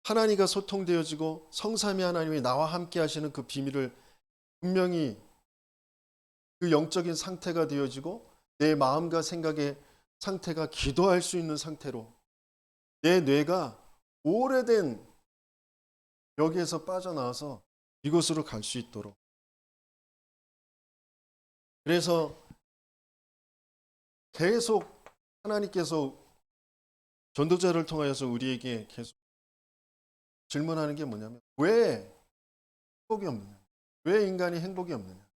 하나님과 소통되어지고 성삼위 하나님이 나와 함께 하시는 그 비밀을 분명히 그 영적인 상태가 되어지고 내 마음과 생각의 상태가 기도할 수 있는 상태로 내 뇌가 오래된 여기에서 빠져나와서 이곳으로 갈 수 있도록, 그래서 계속 하나님께서 전도자를 통하여서 우리에게 계속 질문하는 게 뭐냐면, 왜 행복이 없느냐? 왜 인간이 행복이 없느냐?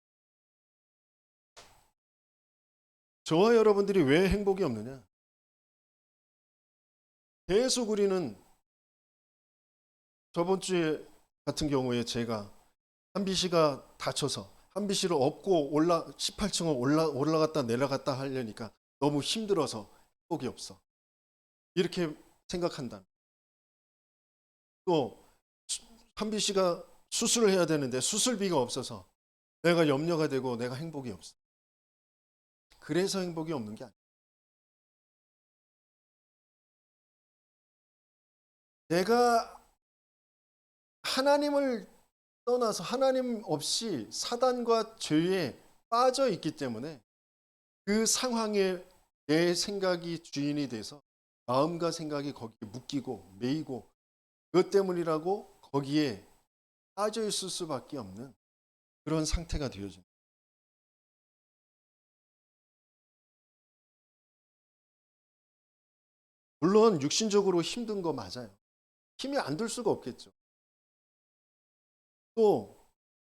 저와 여러분들이 왜 행복이 없느냐? 계속 우리는, 저번 주에 같은 경우에 제가 한비 씨가 다쳐서 한비 씨를 업고 18층을 올라갔다 내려갔다 하려니까 너무 힘들어서 행복이 없어. 이렇게 생각한다. 또 한비 씨가 수술을 해야 되는데 수술비가 없어서 내가 염려가 되고 내가 행복이 없어. 그래서 행복이 없는 게 아니야. 내가 하나님을 떠나서 하나님 없이 사단과 죄에 빠져 있기 때문에 그 상황에 내 생각이 주인이 돼서 마음과 생각이 거기에 묶이고 매이고, 그것 때문이라고 거기에 빠져 있을 수밖에 없는 그런 상태가 되어집니다. 물론 육신적으로 힘든 거 맞아요. 힘이 안 들 수가 없겠죠. 또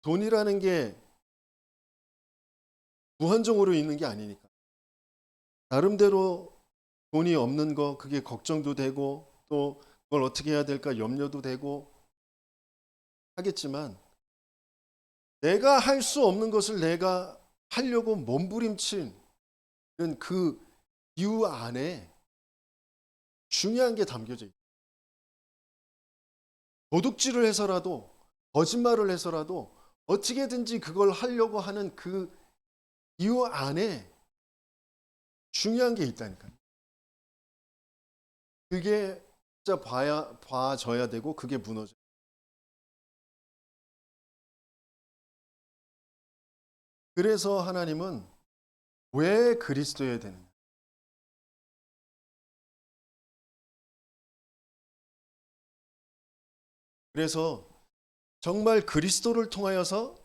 돈이라는 게 무한정으로 있는 게 아니니까 나름대로 돈이 없는 거, 그게 걱정도 되고 또 그걸 어떻게 해야 될까 염려도 되고 하겠지만, 내가 할 수 없는 것을 내가 하려고 몸부림치는 그 이유 안에 중요한 게 담겨져 있다. 도둑질을 해서라도 거짓말을 해서라도 어떻게든지 그걸 하려고 하는 그 이유 안에 중요한 게 있다니까요. 그게 진짜 봐져야 되고 그게 무너져. 그래서 하나님은 왜 그리스도여야 되느냐? 그래서 정말 그리스도를 통하여서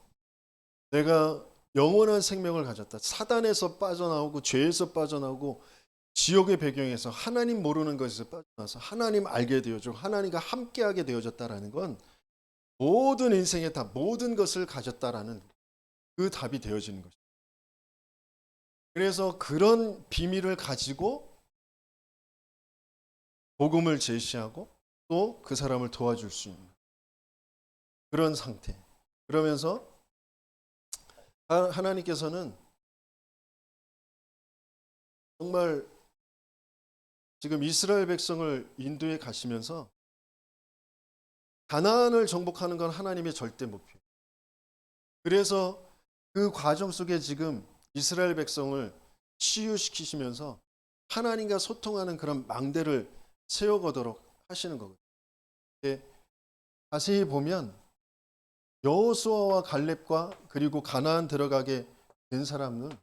내가 영원한 생명을 가졌다. 사단에서 빠져나오고 죄에서 빠져나오고 지옥의 배경에서 하나님 모르는 것에서 빠져나서 하나님 알게 되어지고 하나님과 함께하게 되어졌다라는 건 모든 인생에 다 모든 것을 가졌다라는 그 답이 되어지는 것입니다. 그래서 그런 비밀을 가지고 복음을 제시하고 또 그 사람을 도와줄 수 있는 그런 상태. 그러면서 하나님께서는 정말 지금 이스라엘 백성을 인도해 가시면서 가나안을 정복하는 건 하나님의 절대 목표. 그래서 그 과정 속에 지금 이스라엘 백성을 치유시키시면서 하나님과 소통하는 그런 망대를 세워가도록 하시는 거거든요. 자세히 보면 여호수아와 갈렙과 그리고 가나안 들어가게 된 사람은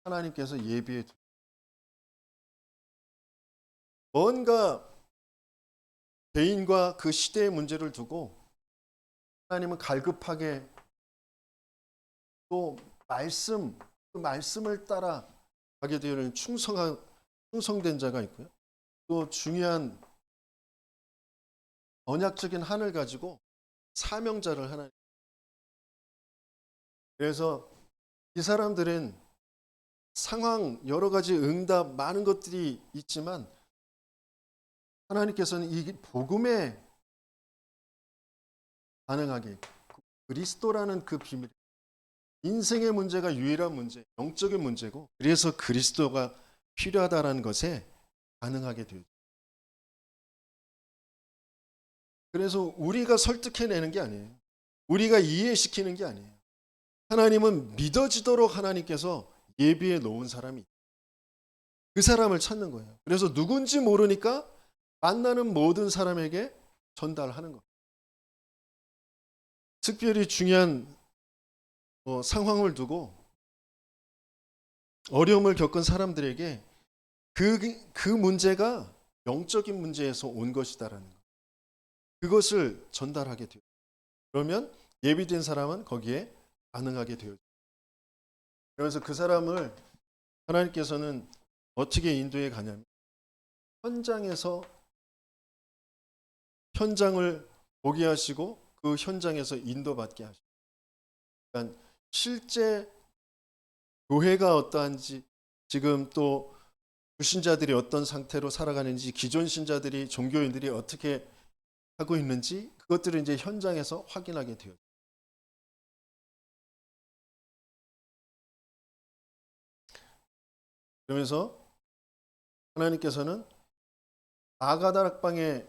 하나님께서 예비해 두고, 뭔가 개인과 그 시대의 문제를 두고 하나님은 갈급하게 또 그 말씀을 따라 가게 되는 충성한 충성된 자가 있고요. 또 중요한 언약적인 한을 가지고 사명자를 하나. 그래서 이 사람들은 상황 여러 가지 응답 많은 것들이 있지만 하나님께서는 이 복음에 반응하게 그리스도라는 그 비밀, 인생의 문제가 유일한 문제, 영적인 문제고 그래서 그리스도가 필요하다라는 것에 반응하게 돼요. 그래서 우리가 설득해내는 게 아니에요. 우리가 이해시키는 게 아니에요. 하나님은 믿어지도록 하나님께서 예비해 놓은 사람이 그 사람을 찾는 거예요. 그래서 누군지 모르니까 만나는 모든 사람에게 전달하는 거예요. 특별히 중요한 상황을 두고 어려움을 겪은 사람들에게 그 문제가 영적인 문제에서 온 것이다라는 것. 그것을 전달하게 돼요. 그러면 예비된 사람은 거기에 반응하게 돼요. 그래서 그 사람을 하나님께서는 어떻게 인도해 가냐면 현장에서 현장을 보게 하시고 그 현장에서 인도받게 하시고, 그러니까 실제 교회가 어떠한지, 지금 또 불신자들이 어떤 상태로 살아가는지, 기존 신자들이, 종교인들이 어떻게 하고 있는지 그것들을 이제 현장에서 확인하게 돼요. 그러면서 하나님께서는 아가다락방에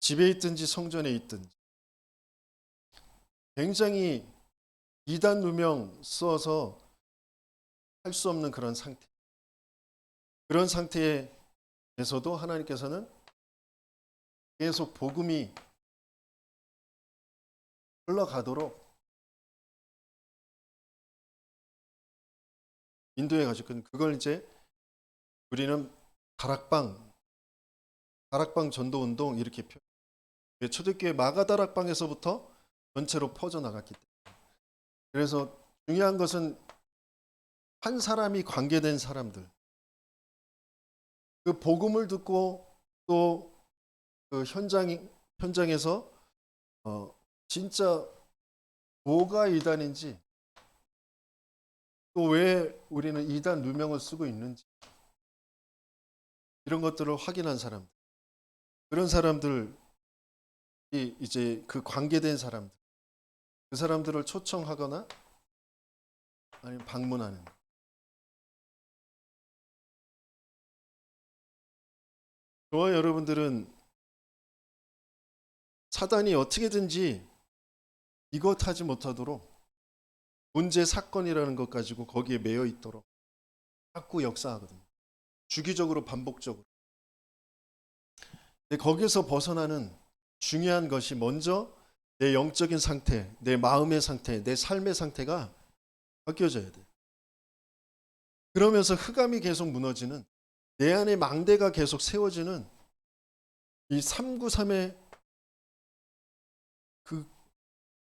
집에 있든지 성전에 있든지 굉장히 이단 누명 써서 할 수 없는 그런 상태. 그런 상태에서도 하나님께서는 계속 복음이 흘러가도록 인도해 가지고 그걸 이제 우리는 다락방 전도 운동 이렇게 초대교회 마가다락방에서부터 전체로 퍼져나갔기 때문에. 그래서 중요한 것은 한 사람이 관계된 사람들, 그 복음을 듣고 또 그 현장에서 진짜 뭐가 이단인지, 또 왜 우리는 이단 누명을 쓰고 있는지 이런 것들을 확인한 사람들, 그런 사람들이 이제 그 관계된 사람들, 그 사람들을 초청하거나 아니면 방문하는. 저와 여러분들은 사단이 어떻게든지 이것 하지 못하도록 문제 사건이라는 것 가지고 거기에 매여 있도록 자꾸 역사하거든요. 주기적으로 반복적으로. 근데 거기서 벗어나는 중요한 것이 먼저 내 영적인 상태, 내 마음의 상태, 내 삶의 상태가 바뀌어져야 돼. 그러면서 흑암이 계속 무너지는, 내 안에 망대가 계속 세워지는 이 393의 그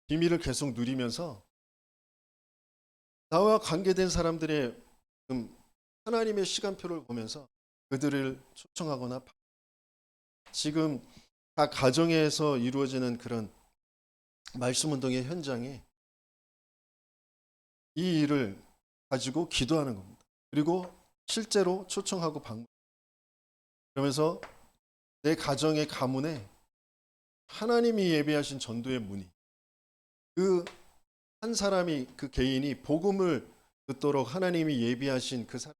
비밀을 계속 누리면서 나와 관계된 사람들의 하나님의 시간표를 보면서 그들을 초청하거나, 지금 각 가정에서 이루어지는 그런 말씀 운동의 현장에 이 일을 가지고 기도하는 겁니다. 그리고 실제로 초청하고 방문. 그러면서 내 가정의 가문에 하나님이 예비하신 전도의 문이, 그 한 사람이, 그 개인이 복음을 듣도록 하나님이 예비하신 그 사람,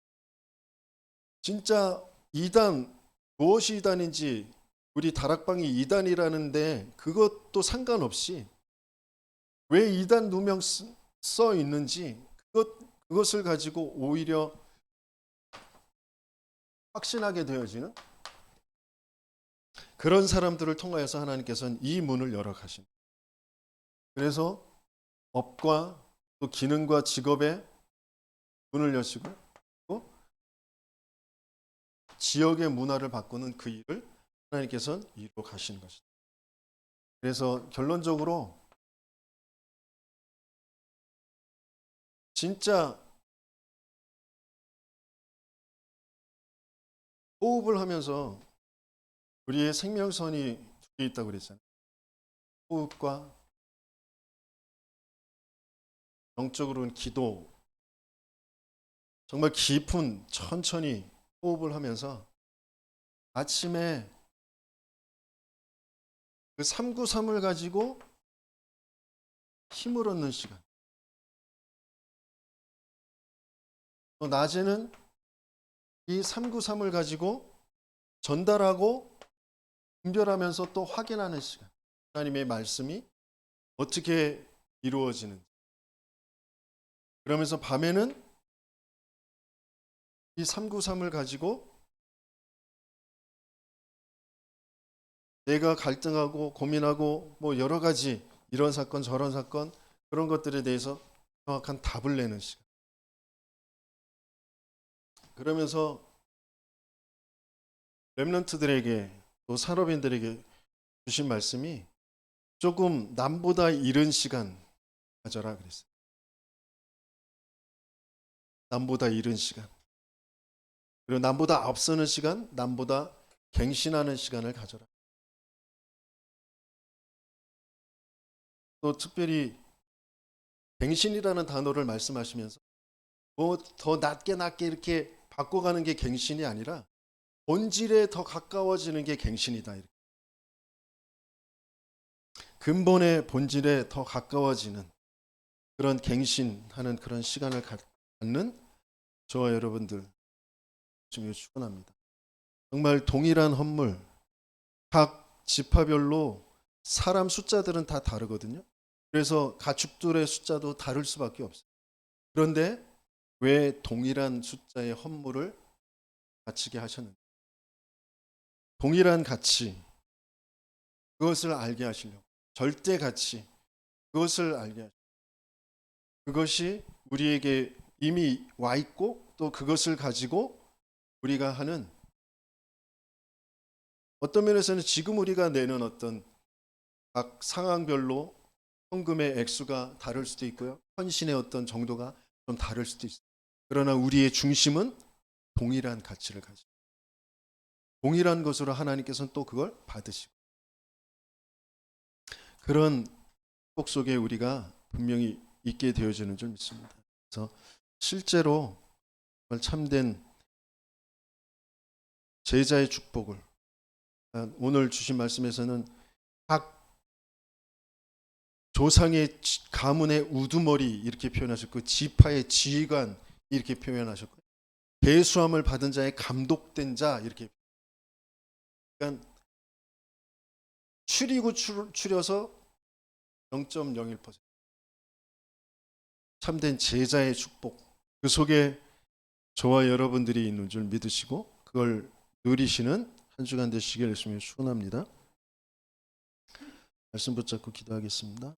진짜 이단, 무엇이 이단인지, 우리 다락방이 이단이라는데 그것도 상관없이 왜 이단 누명 써 있는지 그것을 가지고 오히려 확신하게 되어지는 그런 사람들을 통하여서 하나님께서는 이 문을 열어 가십니다. 그래서 업과 또 기능과 직업의 문을 여시고 또 지역의 문화를 바꾸는 그 일을 하나님께서는 이루어 가시는 것입니다. 그래서 결론적으로 진짜 호흡을 하면서 우리의 생명선이 두 개 있다고 그랬잖아요. 호흡과 영적으로는 기도. 정말 깊은 천천히 호흡을 하면서 아침에 그 393을 가지고 힘을 얻는 시간. 또 낮에는 이 393을 가지고 전달하고 분별하면서 또 확인하는 시간. 하나님의 말씀이 어떻게 이루어지는지. 그러면서 밤에는 이 393을 가지고 내가 갈등하고 고민하고 뭐 여러 가지 이런 사건 저런 사건 그런 것들에 대해서 정확한 답을 내는 시간. 그러면서 렘넌트들에게 또 산업인들에게 주신 말씀이 조금 남보다 이른 시간 가져라 그랬어요. 남보다 이른 시간. 그리고 남보다 앞서는 시간, 남보다 갱신하는 시간을 가져라. 또 특별히 갱신이라는 단어를 말씀하시면서 뭐 더 낮게 이렇게 바꿔가는 게 갱신이 아니라 본질에 더 가까워지는 게 갱신이다. 근본의 본질에 더 가까워지는 그런 갱신하는 그런 시간을 갖는 저와 여러분들 지금 축원합니다. 정말 동일한 헌물, 각 지파별로 사람 숫자들은 다 다르거든요. 그래서 가축들의 숫자도 다를 수밖에 없어요. 그런데 왜 동일한 숫자의 헌물을 바치게 하셨는지, 동일한 가치, 그것을 알게 하시려고, 절대 가치, 그것을 알게 하시려고, 그것이 우리에게 이미 와 있고 또 그것을 가지고 우리가 하는, 어떤 면에서는 지금 우리가 내는 어떤 각 상황별로 헌금의 액수가 다를 수도 있고요. 헌신의 어떤 정도가 좀 다를 수도 있어요. 그러나 우리의 중심은 동일한 가치를 가지고 동일한 것으로 하나님께서는 또 그걸 받으시고, 그런 축복 속에 우리가 분명히 있게 되어지는 줄 믿습니다. 그래서 실제로 참된 제자의 축복을 오늘 주신 말씀에서는 각 조상의 가문의 우두머리 이렇게 표현하셨고, 지파의 지휘관 이렇게 표현하셨고, 대수함을 받은 자의 감독된 자 이렇게. 그러니까 추리고 추려서 0.01% 참된 제자의 축복, 그 속에 저와 여러분들이 있는 줄 믿으시고 그걸 누리시는 한 주간 되시길 예수님의 축원합니다. 말씀 붙잡고 기도하겠습니다.